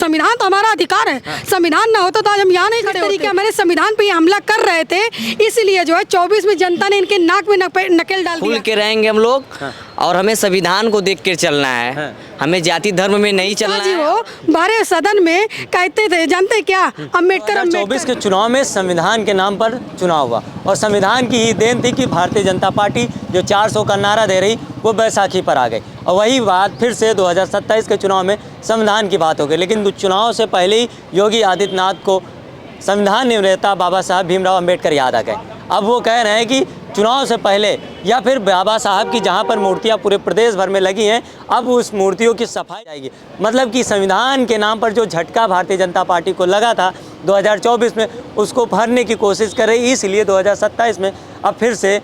संविधान तो हमारा अधिकार है। संविधान ना होता तो आज हम यहाँ नहीं खड़े होते। हमारे संविधान पे ये हमला कर रहे थे, इसलिए जो है 24 में जनता ने इनके नाक में नकेल डाल दिया। खुल के रहेंगे हम लोग और हमें संविधान को देख कर चलना है, हमें जाति धर्म में नहीं चलना है। वो बारह सदन में कहते थे, जानते क्या, अम्बेडकर 24 के चुनाव में संविधान के नाम पर चुनाव हुआ और संविधान की ही देन थी कि भारतीय जनता पार्टी जो 400 का नारा दे रही वो बैसाखी पर आ गई और वही बात फिर से 2027 के चुनाव में संविधान की बात हो गई। लेकिन चुनाव से पहले ही योगी आदित्यनाथ को संविधान निर्माता बाबा साहब भीमराव अम्बेडकर याद आ गए। अब वो कह रहे हैं कि चुनाव से पहले या फिर बाबा साहब की जहाँ पर मूर्तियाँ पूरे प्रदेश भर में लगी हैं, अब उस मूर्तियों की सफाई जाएगी। मतलब कि संविधान के नाम पर जो झटका भारतीय जनता पार्टी को लगा था 2024 में, उसको भरने की कोशिश कर रही। इसलिए 2027 में अब फिर से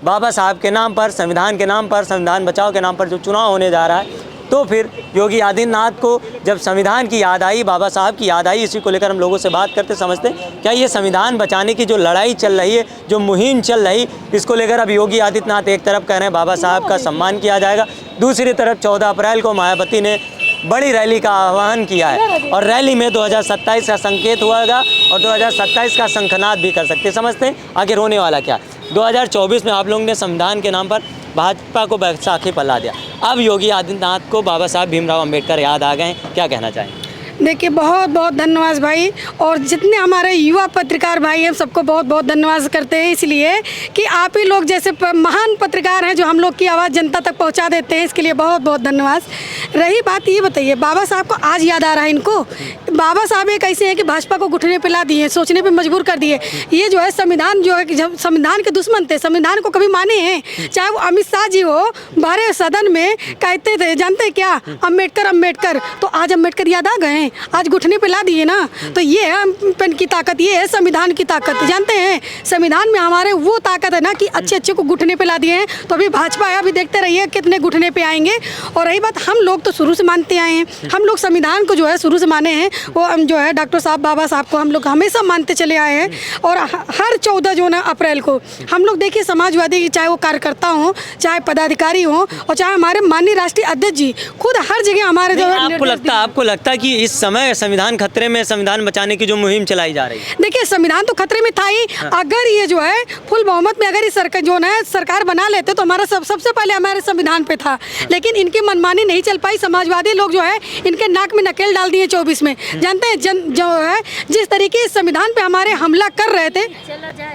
बाबा साहब के नाम पर, संविधान के नाम पर, संविधान बचाओ के नाम पर जो चुनाव होने जा रहा है, तो फिर योगी आदित्यनाथ को जब संविधान की याद आई, बाबा साहब की याद आई, इसी को लेकर हम लोगों से बात करते समझते क्या ये संविधान बचाने की जो लड़ाई चल रही है, जो मुहिम चल रही, इसको लेकर अब योगी आदित्यनाथ एक तरफ कह रहे हैं बाबा साहब का सम्मान किया जाएगा, दूसरी तरफ 14 अप्रैल को मायावती ने बड़ी रैली का आह्वान किया है और रैली में 2027 का संकेत होगा और 2027 का शंखनाद भी कर सकते। समझते हैं आखिर होने वाला क्या। 2024 में आप लोगों ने संविधान के नाम पर भाजपा को बैसाखी पर ला दिया, अब योगी आदित्यनाथ को बाबा साहब भीमराव अम्बेडकर याद आ गए, क्या कहना चाहेंगे? देखिए, बहुत बहुत धन्यवाद भाई, और जितने हमारे युवा पत्रकार भाई हैं सबको बहुत बहुत धन्यवाद करते हैं, इसलिए कि आप ही लोग जैसे महान पत्रकार हैं जो हम लोग की आवाज़ जनता तक पहुंचा देते हैं, इसके लिए बहुत बहुत धन्यवाद। रही बात ये बताइए, बाबा साहब को आज याद आ रहा है इनको? बाबा साहब एक ऐसे हैं कि भाजपा को घुटने पे ला दिए, सोचने पे मजबूर कर दिए। ये जो है संविधान जो है कि जब संविधान के दुश्मन थे, संविधान को कभी माने हैं? चाहे वो अमित शाह जी हो, बारह सदन में कहते थे, जानते क्या, अम्बेडकर अम्बेडकर, तो आज अम्बेडकर याद आ गए, आज घुटने पे ला दिए ना। तो ये है पेन की ताकत, ये है संविधान की ताकत। जानते हैं संविधान में हमारे वो ताकत है ना कि अच्छे अच्छे को घुटने पे ला दिए हैं। तो अभी भाजपा है, अभी देखते रहिए कितने घुटने पे आएंगे। और रही बात, हम लोग तो शुरू से मानते आए हैं, हम लोग संविधान को जो है शुरू से माने हैं, वो हम जो है डॉक्टर साहब बाबा साहब को हम लोग हमेशा मानते चले आए हैं। और हर 14 जो ना अप्रैल को हम लोग देखिए समाजवादी की, चाहे वो कार्यकर्ता हो, चाहे पदाधिकारी हो, और चाहे हमारे माननीय राष्ट्रीय अध्यक्ष जी खुद हर जगह हमारे जो आपको लगता है कि इस समय संविधान खतरे में, संविधान बचाने की जो मुहिम चलाई जा रही है? देखिए, संविधान तो खतरे में था ही। अगर ये जो है फुल बहुमत में अगर ये सरकार जो है सरकार बना लेते तो हमारा सबसे पहले हमारे संविधान पे था, लेकिन इनकी मनमानी नहीं चल पाई। समाजवादी लोग जो है इनके नाक में नकेल डाल दिए 24 में। जानते हैं जो है जिस तरीके संविधान पे हमारे हमला कर रहे थे,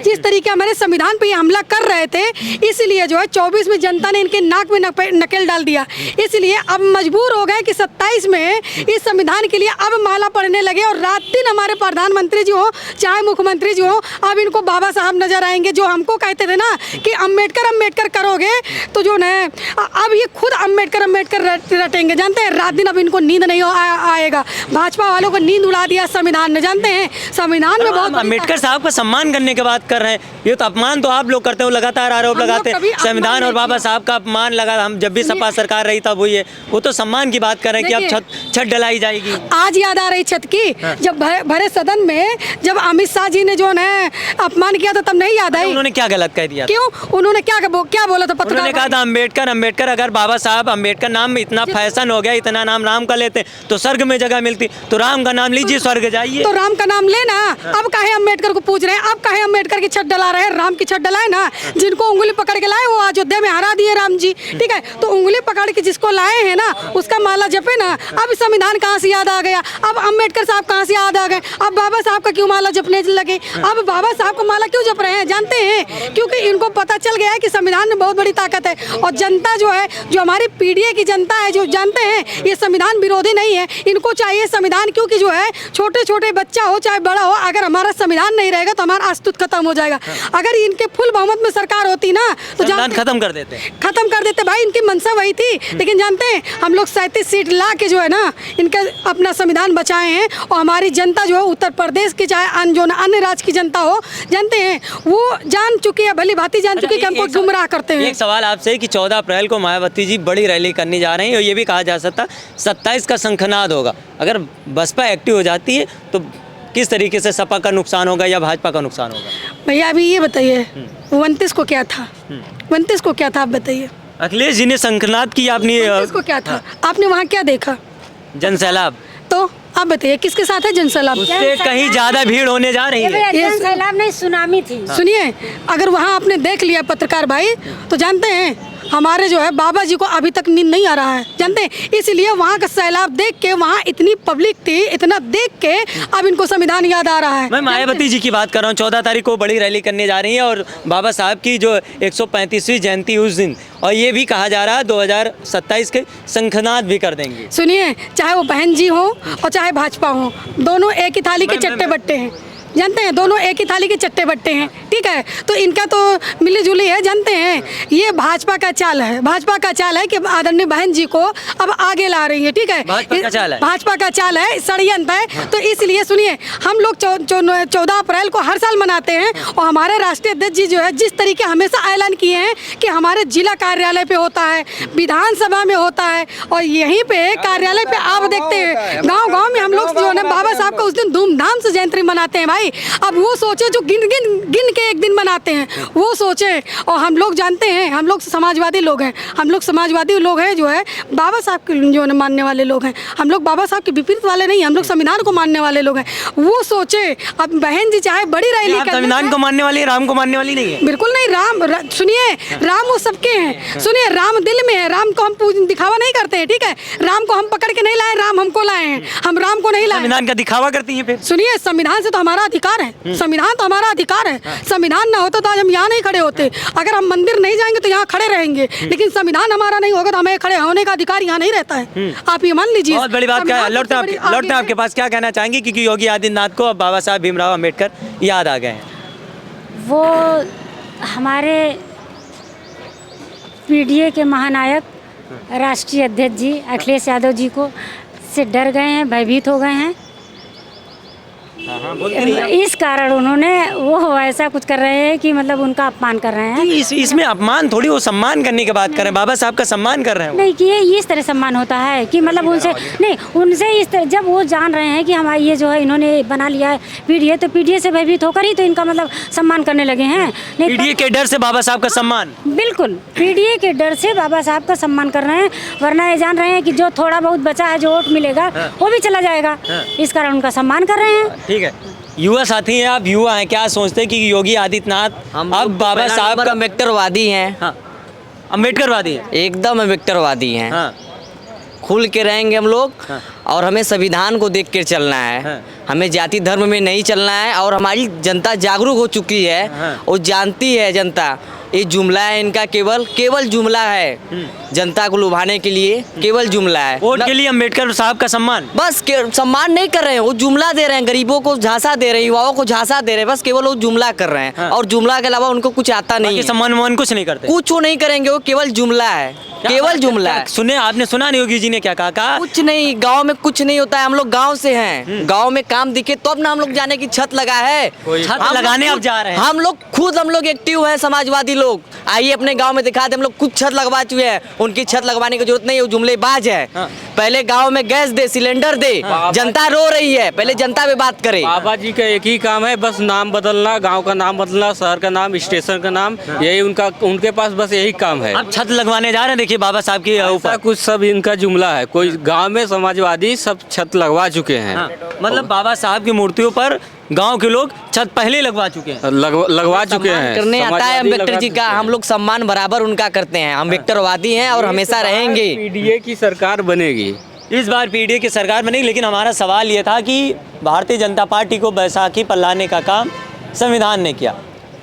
जिस तरीके हमारे संविधान पे हमला कर रहे थे, इसलिए जो है 24 में जनता ने इनके नाक में नकेल डाल दिया। इसलिए अब मजबूर हो गए कि 27 में इस संविधान के लिए अब माला पढ़ने लगे। और रात दिन हमारे प्रधानमंत्री जी हो, चाहे मुख्यमंत्री जी हो, अब इनको बाबा साहब नजर आएंगे। जो हमको कहते थे ना कि अम्बेडकर अम्बेडकर करोगे तो जो है अब ये खुद अम्बेडकर अम्बेडकर रटेंगे। जानते हैं रात दिन अब इनको नींद नहीं आएगा। भाजपा वालों को नींद उड़ा दिया संविधान ने। जानते हैं संविधान में बहुत अम्बेडकर साहब का सम्मान करने की बात कर रहे हैं, ये तो अपमान तो आप लोग करते हो, लगातार आरोप लगाते हैं संविधान और बाबा साहब का अपमान लगा। हम जब भी सपा सरकार रही तब हुई है, वो तो सम्मान की बात कर रहे हैं कि अब छत डलाई जाएगी। आज याद आ रही छत की, जब भरे सदन में जब अमित शाह जी ने जो है अपमान किया था तब नहीं याद आई? उन्होंने क्या गलत कह दिया? क्यों? उन्होंने क्या बोला था? उन्होंने कहा था अम्बेडकर अम्बेडकर, अगर बाबा साहब अम्बेडकर नाम में इतना फैशन हो गया, इतना नाम राम का लेते तो स्वर्ग में जगह मिलती, तो राम का नाम लीजिए, स्वर्ग जाइए। तो राम का नाम लेना। अब काहे अम्बेडकर को पूछ रहे हैं? अब काहे अम्बेडकर की छत डला रहे हैं? राम की छत डलाए ना, जिनको उंगली पकड़ के लाए वो अयोध्या में हरा दिए राम जी, ठीक है? तो उंगली पकड़ के जिसको लाए हैं ना उसका माला जपे ना। अब संविधान कहाँ से याद आ गया? अब अम्बेडकर साहब कहाँ से याद आ गए? अब बाबा साहब का क्यों माला जपने लगे? अब बाबा साहब को माला क्यों जप रहे हैं? जानते हैं क्योंकि इनको पता चल गया है कि संविधान में बहुत बड़ी ताकत है। और जनता जो है, जो हमारी पीढ़ी की जनता है, जो जानते हैं ये संविधान विरोधी नहीं है, इनको चाहिए संविधान, क्योंकि जो है छोटे छोटे बच्चा हो चाहे बड़ा हो, अगर हमारा संविधान नहीं रहेगा तो हमारा अस्तित्व खत्म हो जाएगा। अगर इनके फुल बहुमत में सरकार होती ना तो खत्म कर देते भाई। इनकी मंशा वही थी, लेकिन जानते हैं हम लोग 37 सीट ला के जो है ना इनका अपना संविधान बचाए हैं। और हमारी जनता जो है उत्तर प्रदेश की, चाहे अन्य राज्य की जनता हो, जानते हैं वो जान चुकी है, भली भांति जान चुकी है कि हमको गुमराह करते हैं। एक सवाल आपसे कि 14 अप्रैल को मायावती जी बड़ी रैली करने जा रहे हैं और ये भी कहा जा सकता 27 का शंखनाद होगा। अगर बसपा एक्टिव हो जाती है तो किस तरीके से सपा का नुकसान होगा या भाजपा का नुकसान होगा? भैया अभी ये बताइए 29 को क्या था? 29 को क्या था आप बताइए? अखिलेश जी ने शंखनाद की, आपने 29 को क्या था? आपने वहाँ क्या देखा? जन सैलाब। तो आप बताइए किसके साथ है जनसैलाब? उससे कहीं ज्यादा भीड़ होने जा रही है। ये सैलाब नहीं, सुनामी थी। सुनिए, अगर वहाँ आपने देख लिया पत्रकार भाई, तो जानते हैं हमारे जो है बाबा जी को अभी तक नींद नहीं आ रहा है, जानते हैं। इसलिए वहाँ का सैलाब देख के, वहाँ इतनी पब्लिक थी, इतना देख के अब इनको संविधान याद आ रहा है। मैं मायावती जी की बात कर रहा हूँ, 14 तारीख को बड़ी रैली करने जा रही है और बाबा साहब की जो 135वीं जयंती उस दिन, और ये भी कहा जा रहा है 2027 के शंखनाद भी कर देंगे। सुनिए, चाहे वो बहन जी हो और चाहे भाजपा हो, दोनों एक ही थाली के चट्टे बट्टे हैं, जानते हैं। दोनों एक ही थाली के चट्टे बट्टे हैं, ठीक है। तो इनका तो मिली जुली है, जानते हैं। ये भाजपा का चाल है, भाजपा का चाल है कि आदरणीय बहन जी को अब आगे ला रही है, ठीक है। भाजपा का चाल है, भाजपा का चाल है, षड्यंत्र है। तो इसलिए सुनिए, हम लोग 14 अप्रैल को हर साल मनाते हैं और हमारे राष्ट्रीय अध्यक्ष जी जो है जिस तरीके हमेशा ऐलान किए हैं कि हमारे जिला कार्यालय पे होता है, विधानसभा में होता है, और यहीं पे कार्यालय पे आप देखते हैं गाँव में हम लोग जो है बाबा साहब का उस दिन धूमधाम से जयंती मनाते हैं भाई। अब वो सोचे जो गिन के एक दिन मनाते हैं, वो सोचे। और हम लोग जानते हैं, हम लोग समाजवादी लोग हैं, हम लोग समाजवादी लोग हैं जो है बाबा साहब के जो है मानने वाले लोग हैं। हम लोग बाबा साहब के विपरीत वाले नहीं, हम लोग संविधान को मानने वाले लोग हैं। वो सोचे, अब बहन जी चाहे बड़ी रैली आप संविधान को मानने वाली, राम को मानने वाली नहीं है? बिल्कुल नहीं। सुनिए, राम वो सबके हैं। सुनिए, राम दिल में है, राम को हम दिखावा नहीं करते हैं, ठीक है। राम को हम पकड़ के नहीं लाए, राम हमको लाए हैं, हम राम को नहीं लाए। संविधान का दिखावा करती है फिर? सुनिए, संविधान से तो हमारा अधिकार है, संविधान तो हमारा अधिकार है। संविधान ना होता तो आज हम यहाँ नहीं खड़े होते। अगर हम मंदिर नहीं जाएंगे तो यहाँ खड़े रहेंगे, लेकिन संविधान हमारा नहीं होगा तो हमें खड़े होने का अधिकार यहाँ नहीं रहता है। आप ये मान लीजिए। बहुत बड़ी बात क्या है, लौटते हैं आपके पास, क्या कहना चाहेंगे? क्योंकि योगी आदित्यनाथ को अब बाबा साहब भीमराव अम्बेडकर याद आ गए हैं। वो हमारे पीडीए के महानायक राष्ट्रीय अध्यक्ष जी अखिलेश यादव जी को से डर गए हैं, भयभीत हो गए हैं। इस कारण उन्होंने वो ऐसा कुछ कर रहे हैं कि मतलब उनका अपमान कर रहे हैं। इसमें अपमान थोड़ी, वो सम्मान करने की बात कर रहे हैं, बाबा साहब का सम्मान कर रहे हैं। नहीं कि ये इस तरह सम्मान होता है कि मतलब उनसे नहीं, उनसे इस तरह जब वो जान रहे हैं कि हमारा ये जो है इन्होंने बना लिया है पीडीए, तो पीडीए से भयभीत होकर ही तो इनका मतलब सम्मान करने लगे हैं। पीडीए के डर से बाबा साहब का सम्मान? बिल्कुल, पीडीए के डर से बाबा साहब का सम्मान कर रहे हैं, वरना ये जान रहे हैं कि जो थोड़ा बहुत बचा है, जो वोट मिलेगा वो भी चला जाएगा, इस कारण उनका सम्मान कर रहे हैं। ठीक है, युवा साथी हैं आप, युवा हैं, क्या सोचते हैं कि योगी आदित्यनाथ अब बाबा साहब का अम्बेडकरवादी हैं? हाँ, अम्बेडकरवादी हैं, एकदम अम्बेडकरवादी हैं। हाँ, खुल के रहेंगे हम लोग। हाँ। और हमें संविधान को देख कर चलना है। हाँ। हमें जाति धर्म में नहीं चलना है। और हमारी जनता जागरूक हो चुकी है। हाँ। और जानती है जनता, ये जुमला है इनका, केवल जुमला है। जनता को लुभाने के लिए केवल जुमला है। वोट के लिए अम्बेडकर साहब का सम्मान? बस सम्मान नहीं कर रहे हैं, वो जुमला दे रहे हैं, गरीबों को झांसा दे रहे हैं, युवाओं को झांसा दे रहे हैं, बस केवल वो जुमला कर रहे हैं। हाँ। और जुमला के अलावा उनको कुछ आता नहीं है। सम्मान कुछ नहीं करते, कुछ वो नहीं करेंगे, वो केवल जुमला है, केवल जुमला है। सुने, आपने सुना नहीं योगी जी ने क्या कहा? कुछ नहीं, गांव में कुछ नहीं होता है। हम लोग गांव से हैं, गांव में काम दिखे तो अब ना हम लोग जाने की छत लगा है, छत लगाने अब जा रहे हैं। हम लोग एक्टिव हैं, समाजवादी लोग। आइए अपने गांव में दिखा दे, हम लोग कुछ छत लगवा चुके हैं। उनकी छत लगवाने की जरूरत नहीं है, वो जुमलेबाज है। पहले गांव में गैस दे, सिलेंडर दे, जनता रो रही है, पहले जनता पे बात करे। बाबा जी का एक ही काम है, बस नाम बदलना, गांव का नाम बदलना, शहर का नाम, स्टेशन का नाम, यही उनके पास बस यही काम है। अब छत लगवाने जा रहे हैं, देखिए बाबा साहब की ऊपर कुछ सब इनका जुमला है। कोई गांव में समाजवादी सब छत लगवा चुके हैं। मतलब बाबा साहब की मूर्तियों पर गांव के लोग छत पहले लगवा चुके हैं, लगवा चुके हैं। करने आता है अम्बेडकर जी का, हम लोग सम्मान बराबर उनका करते हैं। अम्बेडकरवादी हैं और हमेशा रहेंगे। पीडीए की सरकार बनेगी, इस बार पीडीए की सरकार बनेगी। लेकिन हमारा सवाल ये था कि भारतीय जनता पार्टी को बैसाखी पर लाने का काम संविधान ने किया।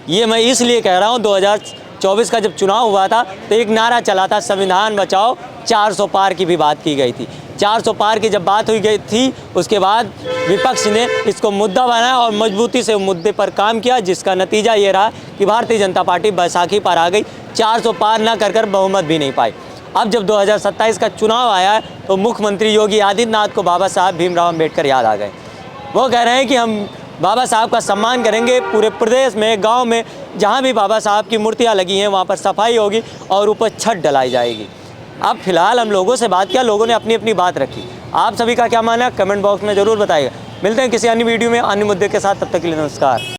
ये मैं इसलिए कह रहा हूँ, 2024 का जब चुनाव हुआ था तो एक नारा चला था, संविधान बचाओ, 400 पार की भी बात की गई थी। 400 पार की जब बात हुई गई थी, उसके बाद विपक्ष ने इसको मुद्दा बनाया और मजबूती से मुद्दे पर काम किया, जिसका नतीजा ये रहा कि भारतीय जनता पार्टी बैसाखी पर आ गई। 400 पार ना कर बहुमत भी नहीं पाई। अब जब 2027 का चुनाव आया है तो मुख्यमंत्री योगी आदित्यनाथ को बाबा साहब भीमराव अम्बेडकर याद आ गए। वो कह रहे हैं कि हम बाबा साहब का सम्मान करेंगे, पूरे प्रदेश में, गांव में जहां भी बाबा साहब की मूर्तियां लगी हैं वहां पर सफाई होगी और ऊपर छत डलाई जाएगी। अब फिलहाल हम लोगों से बात किया, लोगों ने अपनी अपनी बात रखी। आप सभी का क्या मानना है कमेंट बॉक्स में ज़रूर बताइएगा। मिलते हैं किसी अन्य वीडियो में अन्य मुद्दे के साथ, तब तक के लिए नमस्कार।